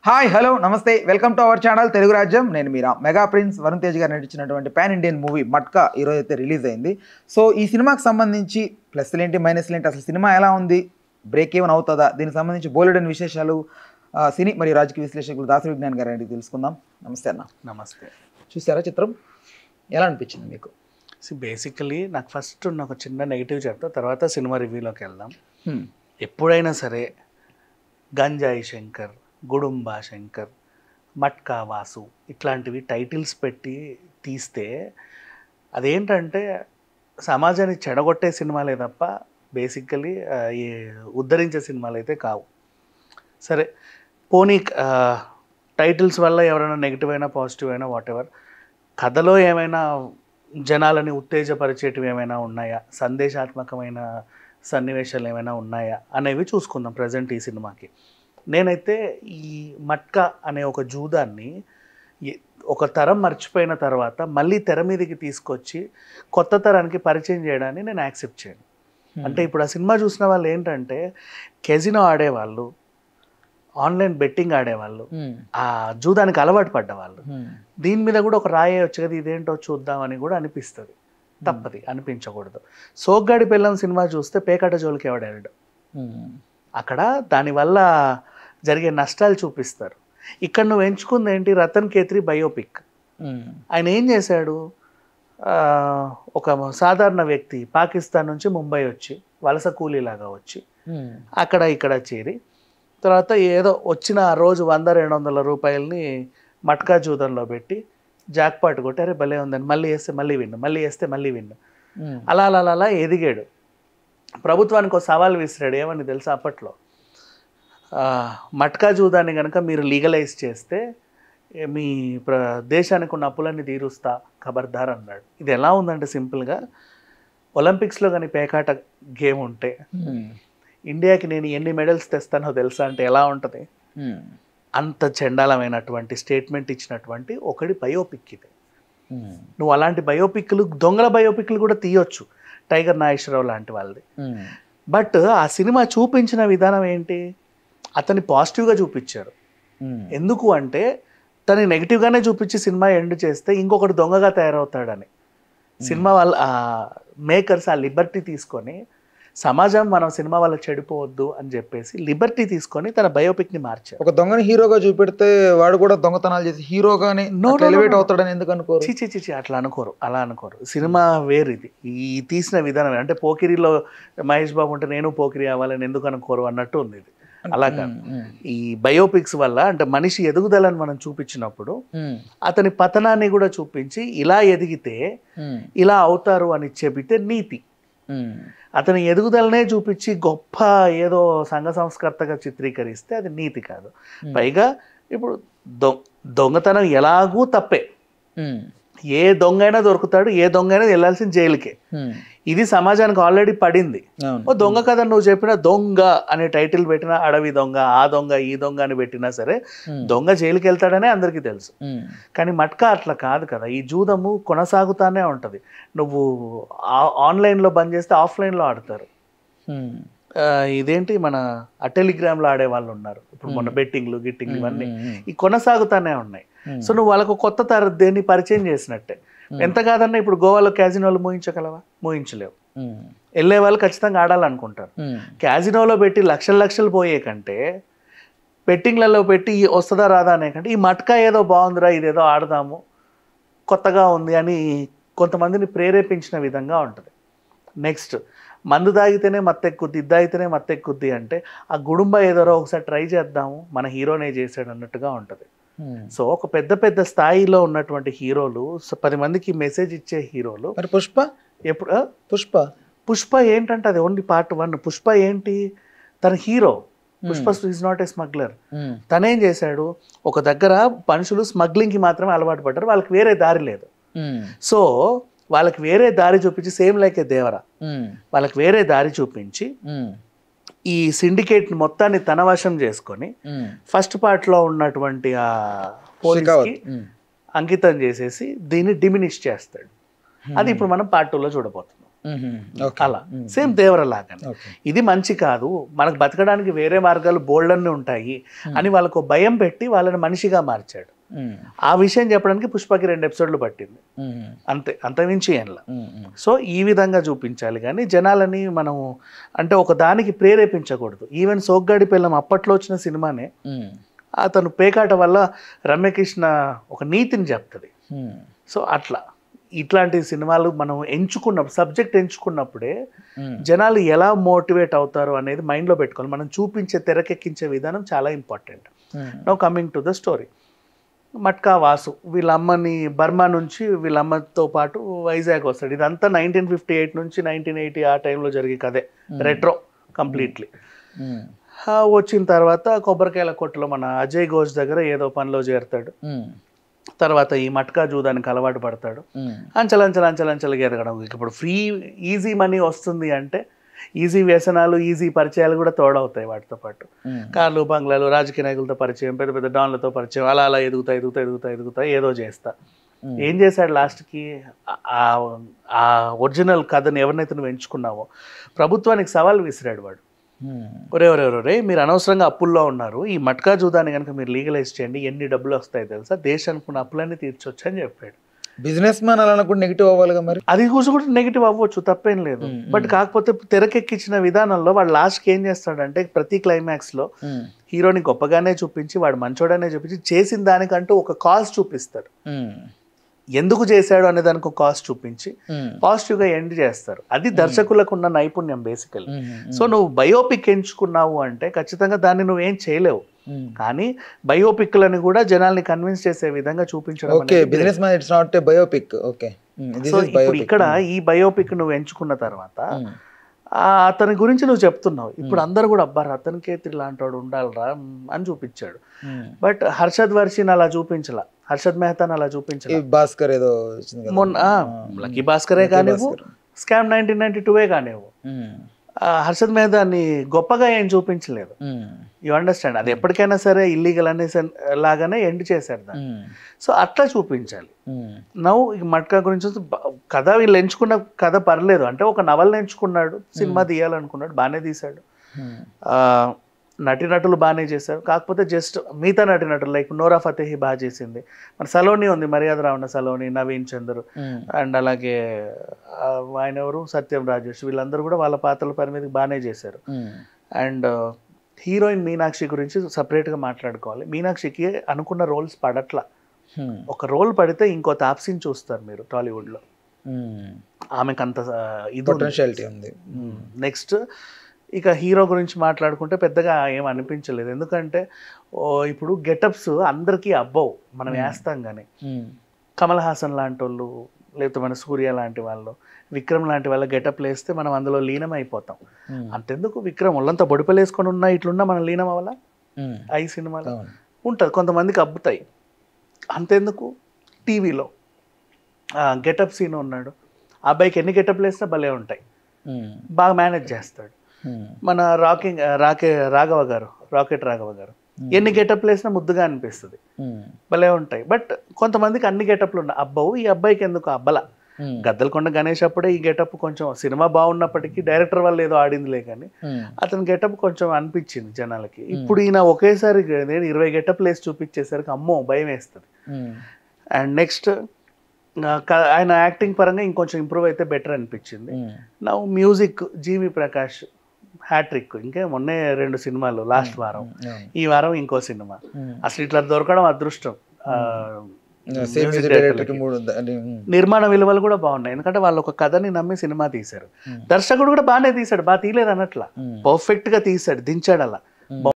Hi hello నమస్తే welcome to our channel Telugu రాజ్యం నేను మీరా మెగా ప్రిన్స్ వరుణ్ తేజ్ గారు నటించినటువంటి పాన్ ఇండియన్ మూవీ మట్కా ఈరోజు అయితే రిలీజ్ అయింది. సో ఈ సినిమాకి సంబంధించి ప్లస్లు ఏంటి మైనస్లు ఏంటి, అసలు సినిమా ఎలా ఉంది, బ్రేక్ ఏమైనా అవుతుందా, దీనికి సంబంధించి బోలెడని విశేషాలు సినీ మరియు రాజకీయ విశ్లేషకులు దాసరి విజ్ఞాన్ గారు అడిగి తెలుసుకుందాం. నమస్తే అన్న. నమస్తే. చూసారా చిత్రం, ఎలా అనిపించింది మీకు? బేసికలీ నాకు ఫస్ట్ ఒక చిన్న నెగిటివ్ చెప్తా, తర్వాత సినిమా రివ్యూలోకి వెళ్దాం. ఎప్పుడైనా సరే గంజాయి శంకర్, గుడుంబా శంకర్, మట్కా వాసు ఇట్లాంటివి టైటిల్స్ పెట్టి తీస్తే అదేంటంటే సమాజాన్ని చెడగొట్టే సినిమాలే తప్ప బేసికలీ ఉద్ధరించే సినిమాలు అయితే కావు. సరే పోనీ టైటిల్స్ వల్ల ఎవరైనా నెగిటివ్ అయినా పాజిటివ్ అయినా వాట్ ఎవర్, కథలో ఏమైనా జనాలని ఉత్తేజపరిచేటివి ఏమైనా ఉన్నాయా, సందేశాత్మకమైన సన్నివేశాలు ఏమైనా ఉన్నాయా అనేవి చూసుకుందాం ప్రజెంట్ ఈ సినిమాకి. నేనైతే ఈ మట్కా అనే ఒక జూదాన్ని ఒక తరం మర్చిపోయిన తర్వాత మళ్ళీ తెర మీదకి తీసుకొచ్చి కొత్త తరానికి పరిచయం చేయడాన్ని నేను యాక్సెప్ట్ చేయను. అంటే ఇప్పుడు ఆ సినిమా చూసిన వాళ్ళు ఏంటంటే కెజినో ఆడేవాళ్ళు, ఆన్లైన్ బెట్టింగ్ ఆడేవాళ్ళు, ఆ జూదానికి అలవాటు పడ్డవాళ్ళు, దీని మీద కూడా ఒక రాయే వచ్చి కదా ఇదేంటో చూద్దామని కూడా అనిపిస్తుంది. తప్పది, అనిపించకూడదు. సోగ్గాడి పెళ్ళం సినిమా చూస్తే పేకాట జోలికి ఎవడాడు, అక్కడ దానివల్ల జరిగే నష్టాలు చూపిస్తారు. ఇక్కడ నువ్వు ఎంచుకుంది ఏంటి, రతన్ కేత్రి బయోపిక్. ఆయన ఏం చేశాడు, ఒక సాధారణ వ్యక్తి పాకిస్తాన్ నుంచి ముంబై వచ్చి వలస కూలీలాగా వచ్చి అక్కడ ఇక్కడ చేరి తర్వాత ఏదో వచ్చిన ఆ రోజు 100-200 రూపాయలని మట్కా జూదంలో పెట్టి జాక్పాట్ కొట్టి అరే భలే ఉందని మళ్ళీ వేస్తే మళ్ళీ విన్ను, మళ్ళీ వేస్తే మళ్ళీ విన్ను, అలా అలా అలా ఎదిగాడు. ప్రభుత్వానికి ఒక సవాల్ విసిరాడు. ఏమని తెలుసా, అప్పట్లో మట్కా జూదాన్ని కనుక మీరు లీగలైజ్ చేస్తే మీ దేశానికి ఉన్న అప్పులన్నీ తీరుస్తా ఖబర్దార్ అన్నాడు. ఇది ఎలా ఉందంటే సింపుల్గా ఒలింపిక్స్లో కానీ పేకాట గేమ్ ఉంటే ఇండియాకి నేను ఎన్ని మెడల్స్ తెస్తానో తెలుసా అంటే ఎలా ఉంటుంది, అంత చండాలమైనటువంటి స్టేట్మెంట్ ఇచ్చినటువంటి ఒకటి బయోపిక్ ఇది. నువ్వు అలాంటి బయోపిక్లు, దొంగల బయోపిక్లు కూడా తీయొచ్చు, టైగర్ నాగేశ్వరరావు లాంటి వాళ్ళది. బట్ ఆ సినిమా చూపించిన విధానం ఏంటి, అతన్ని పాజిటివ్గా చూపించారు. ఎందుకు అంటే తను నెగిటివ్గానే చూపించి సినిమా ఎండ్ చేస్తే ఇంకొకటి దొంగగా తయారవుతాడని సినిమా వాళ్ళ మేకర్స్ ఆ లిబర్టీ తీసుకొని, సమాజం మనం సినిమా వల్ల చెడిపోవద్దు అని చెప్పేసి లిబర్టీ తీసుకొని తన బయోపిక్ని మార్చారు. ఒక దొంగని హీరోగా చూపెడితే వాడు కూడా దొంగతనాలు చేసి హీరోగానే ఎలివేట్ అవుతాడని ఎందుకు అనుకోరు? చిచి అట్లా అనుకోరు, అలా అనుకోరు. సినిమా వేరు, ఇది ఈ తీసిన విధానం. అంటే పోకిరిలో మహేష్ బాబు ఉంటే నేను పోకిరి అవ్వాలని ఎందుకు అనుకోరు అన్నట్టు ఉంది ఇది. అలాగా ఈ బయోపిక్స్ వల్ల అంటే మనిషి ఎదుగుదలని మనం చూపించినప్పుడు అతని పతనాన్ని కూడా చూపించి ఇలా ఎదిగితే ఇలా అవుతారు అని చెబితే నీతి. అతని ఎదుగుదలనే చూపించి గొప్ప ఏదో సంఘ సంస్కర్తగా చిత్రీకరిస్తే అది నీతి కాదు. పైగా ఇప్పుడు దొంగతనం ఎలాగూ తప్పే, ఏ దొంగ అయినా దొరుకుతాడు, ఏ దొంగ అయినా వెళ్ళాల్సిన జైలుకే. ఇది సమాజానికి ఆల్రెడీ పడింది. ఓ దొంగ కథ నువ్వు చెప్పిన దొంగ అనే టైటిల్ పెట్టినా, అడవి దొంగ, ఆ దొంగ, ఈ దొంగ అని పెట్టినా సరే దొంగ జైలుకి వెళ్తాడనే అందరికీ తెలుసు. కానీ మట్కా అట్లా కాదు కదా, ఈ జూదము కొనసాగుతానే ఉంటుంది. నువ్వు ఆన్లైన్లో బంద్ చేస్తే ఆఫ్లైన్లో ఆడతారు. ఇదేంటి మన టెలిగ్రామ్లో ఆడే వాళ్ళు ఉన్నారు ఇప్పుడు, మొన్న బెట్టింగ్లు గిట్టింగ్లు ఇవన్నీ ఈ కొనసాగుతానే ఉన్నాయి. సో నువ్వు వాళ్ళకు కొత్త దేన్ని పరిచయం చేసినట్టే. ఎంత కాదన్నా ఇప్పుడు గోవాలో క్యాజినోలు మూయించగలవా? మూయించలేవు. వెళ్ళే వాళ్ళు ఖచ్చితంగా ఆడాలనుకుంటారు. క్యాజినోలో పెట్టి లక్షలు పోయే కంటే బెట్టింగ్లలో పెట్టి వస్తుందా రాదా అనే కంటే ఈ మట్కా ఏదో బాగుందిరా, ఇదేదో ఆడదాము, కొత్తగా ఉంది అని కొంతమందిని ప్రేరేపించిన విధంగా ఉంటుంది. నెక్స్ట్ మందు తాగితేనే మత్తెక్కుద్ది, ఇద్దాయితేనే మత్తెక్కుద్ది అంటే ఆ గుడుంబ ఏదో ఒకసారి ట్రై చేద్దాము, మన హీరోనే చేసాడు అన్నట్టుగా ఉంటుంది. సో ఒక పెద్ద స్థాయిలో ఉన్నటువంటి హీరోలు, 10 మందికి మెసేజ్ ఇచ్చే హీరోలు. మరి పుష్ప ఎప్పుడు పుష్ప ఏంటంటే అది ఓన్లీ పార్ట్ 1. పుష్ప ఏంటి, తన hero Pushpa is not a smuggler. తనేం చేశాడు, ఒక దగ్గర మనుషులు స్మగ్లింగ్కి మాత్రమే అలవాటు పడ్డారు, వాళ్ళకి వేరే దారి లేదు. సో వాళ్ళకి వేరే దారి చూపించి, సేమ్ లైక్ ఏ దేవరా, వాళ్ళకి వేరే దారి చూపించి ఈ సిండికేట్ మొత్తాన్ని తన వశం చేసుకొని ఫస్ట్ పార్ట్లో ఉన్నటువంటి ఆ పోలీస్కి అంకితం చేసేసి దీన్ని డిమినిష్ చేస్తాడు. అది ఇప్పుడు మనం పార్ట్ 2లో చూడబోతున్నాం. అలా సేమ్ దేవర లాగానే ఇది మంచి కాదు, మనకు బతకడానికి వేరే మార్గాలు బోల్డ్ అన్ని ఉంటాయి అని వాళ్ళకు భయం పెట్టి వాళ్ళని మనిషిగా మార్చాడు. ఆ విషయం చెప్పడానికి పుష్పకి 2 ఎపిసోడ్లు పట్టింది అంతే, అంతమించి ఏంలా. సో ఈ విధంగా చూపించాలి కానీ జనాలని మనం అంటే ఒక దానికి ప్రేరేపించకూడదు. ఈవెన్ సోగ్గాడి పెళ్ళం అప్పట్లో వచ్చిన సినిమానే అతను పేకాట వల్ల రమ్యకృష్ణ ఒక నీతిని చెప్తుంది. సో అట్లా ఇట్లాంటి సినిమాలు మనం సబ్జెక్ట్ ఎంచుకున్నప్పుడే జనాలు ఎలా మోటివేట్ అవుతారు అనేది మైండ్లో పెట్టుకోవాలి. మనం చూపించే తెరకెక్కించే విధానం చాలా important. Now coming to the story. Matka Vasu వీళ్ళ అమ్మని బర్మా నుంచి వీళ్ళ అమ్మతో పాటు వైజాగ్ వస్తాడు. ఇదంతా 1958 నుంచి 1980 ఆ టైంలో జరిగే కథే, రెట్రో కంప్లీట్లీ. వచ్చిన తర్వాత కొబ్బరికాయల కొట్టులో మన అజయ్ ఘోష్ దగ్గర ఏదో పనిలో చేరుతాడు. తర్వాత ఈ మట్కా జూదానికి అలవాటు పడతాడు. అంచెలంచెలుగా ఎదగడం. ఇప్పుడు ఫ్రీ ఈజీ మనీ వస్తుంది అంటే ఈజీ వ్యసనాలు, ఈజీ పరిచయాలు కూడా తోడవుతాయి వాటితో పాటు. కార్లు, బంగ్లాలు, రాజకీయ నాయకులతో పరిచయం, పెద్ద పెద్ద డాన్లతో పరిచయం, అలా ఎదుగుతా ఏదో చేస్తా. ఏం చేశాడు లాస్ట్కి? ఆ ఒరిజినల్ కథని ఎవరినైతే నువ్వు ఎంచుకున్నావో ప్రభుత్వానికి సవాల్ విసిరాడు వాడు. ఒరే మీరు అనవసరంగా అప్పుల్లో ఉన్నారు, ఈ మట్కా జూదాన్ని కనుక మీరు లీగలైజ్ చేయండి, ఎన్ని డబ్బులు వస్తాయి తెలుసా, దేశానికి ఉన్న అప్పులన్నీ తీర్చొచ్చు అని చెప్పాడు. బిజినెస్ మ్యాన్ అలా కూడా నెగిటివ్ అవ్వాలిగా మరి. అది కూడా నెగిటివ్ అవ్వచ్చు, తప్పేం లేదు. బట్ కాకపోతే తెరకెక్కించిన విధానంలో వాడు లాస్ట్కి ఏం చేస్తాడంటే ప్రతి క్లైమాక్స్లో హీరోని గొప్పగానే చూపించి వాడు మంచోడనే చూపించి చేసిన దానికంటూ ఒక కాజ్ చూపిస్తాడు. ఎందుకు చేశాడు అనే దానికి ఒక కాస్ట్ చూపించి పాజిటివ్గా ఎండ్ చేస్తారు. అది దర్శకులకు ఉన్న నైపుణ్యం బేసికల్లీ. సో నువ్వు బయోపిక్ ఎంచుకున్నావు అంటే ఖచ్చితంగా దాన్ని నువ్వేం చేయలేవు. కానీ బయోపిక్లను కూడా జనాల్ని కన్విన్స్ చేసే విధంగా చూపించడం. సో ఇప్పుడు ఇక్కడ ఈ బయోపిక్ నువ్వు ఎంచుకున్న తర్వాత అతని గురించి నువ్వు చెప్తున్నావు. ఇప్పుడు అందరు కూడా అబ్బారు అతనికే ఇలాంటి వాడు ఉండాలిరా అని చూపించాడు. బట్ హర్షద్ వర్షిని అలా చూపించలా, హర్షద్ మెహతాని అలా చూపించలా. భాస్కర్ ఏదో మొన్న లక్కీ భాస్కరే కానివ్వు, స్కామ్ 1992 కానివ్వు, హర్షద్ మెహతాని గొప్పగా ఏం చూపించలేదు. You understand? అది ఎప్పటికైనా సరే ఇల్లీగల్ అనేసి లాగానే ఎండ్ చేశారు దాన్ని. సో అట్లా చూపించాలి. నవ్వు మట్కా గురించి కథ వీళ్ళు ఎంచుకున్న కథ పర్లేదు అంటే ఒక నవల్ని ఎంచుకున్నాడు, సినిమా తీయాలనుకున్నాడు, బాగానే తీశాడు. నటీనటులు బాగానే చేశారు. కాకపోతే జస్ట్ మిగతా నటీనటులు లైక్ నోరా ఫతేహి బాగా చేసింది, మన సలోని ఉంది, మర్యాద రావణ సలోని, నవీన్ చంద్ర అండ్ అలాగే ఆయన ఎవరు సత్యం రాజేష్, వీళ్ళందరూ కూడా వాళ్ళ పాత్రల పని మీద బాగానే చేశారు. అండ్ హీరోయిన్ మీనాక్షి గురించి సపరేట్గా మాట్లాడుకోవాలి. మీనాక్షికి అనుకున్న రోల్స్ పడట్లా. ఒక రోల్ పడితే ఇంకో తాప్సీని చూస్తారు మీరు టాలీవుడ్లో. ఆమెకు అంత ఇది ఉంది. నెక్స్ట్ ఇక హీరో గురించి మాట్లాడుకుంటే పెద్దగా ఏం అనిపించలేదు. ఎందుకంటే ఇప్పుడు గెటప్స్ అందరికీ అబ్బవు, మనం వేస్తాం కానీ కమల్ హాసన్ లాంటి వాళ్ళు, లేకపోతే మన సూర్య లాంటి వాళ్ళు, విక్రమ్ లాంటి వాళ్ళ గెటప్లు వేస్తే మనం అందులో లీనం అయిపోతాం. అంతెందుకు విక్రమ్ ఒళ్ళంతా బొడిపలు వేసుకొని ఉన్నా ఇట్లున్నా మనం లీనం అవ్వాలా? ఐ సినిమాలో ఉంటుంది, కొంతమందికి అబ్బుతాయి. అంతెందుకు టీవీలో గెటప్ సీన్ ఉన్నాడు, ఆ అబ్బాయికి ఎన్ని గెటప్లు వేసినా భలే ఉంటాయి, బాగా మేనేజ్ చేస్తాడు. మన రాఘవ గారు, రాకెట్ రాఘవ గారు ఎన్ని గెటప్లు వేసినా ముద్దుగా అనిపిస్తుంది, భలే ఉంటాయి. బట్ కొంతమందికి అన్ని గెటప్లు ఉన్నాయి, అబ్బవు. ఈ అబ్బాయికి ఎందుకు అబ్బల? గద్దలకొండ గణేష్ అప్పుడే ఈ గెటప్ కొంచెం సినిమా బాగున్నప్పటికీ డైరెక్టర్ వల్ల ఏదో ఆడిందిలే కానీ అతని గెటప్ కొంచెం అనిపించింది జనాలకి. ఇప్పుడు ఈయన ఒకేసారి 20 గెటప్లు వేసి చూపించేసరికి అమ్మో భయం వేస్తుంది. అండ్ నెక్స్ట్ ఆయన యాక్టింగ్ పరంగా ఇంకొంచెం ఇంప్రూవ్ అయితే బెటర్ అనిపించింది. నా మ్యూజిక్ జీవి ప్రకాష్ హ్యాట్రిక్, ఇంకా మొన్నే 2 సినిమాలు, లాస్ట్ వారం, ఈ వారం ఇంకో సినిమా. అసలు ఇట్లా దొరకడం అదృష్టం. నిర్మాణ విలువలు కూడా బాగున్నాయి, ఎందుకంటే వాళ్ళు ఒక కథని నమ్మి సినిమా తీశారు. దర్శకుడు కూడా బాగానే తీశాడు, బాగా తీయలేదు అన్నట్లా, పర్ఫెక్ట్ గా తీశాడు, దించాడు అలా.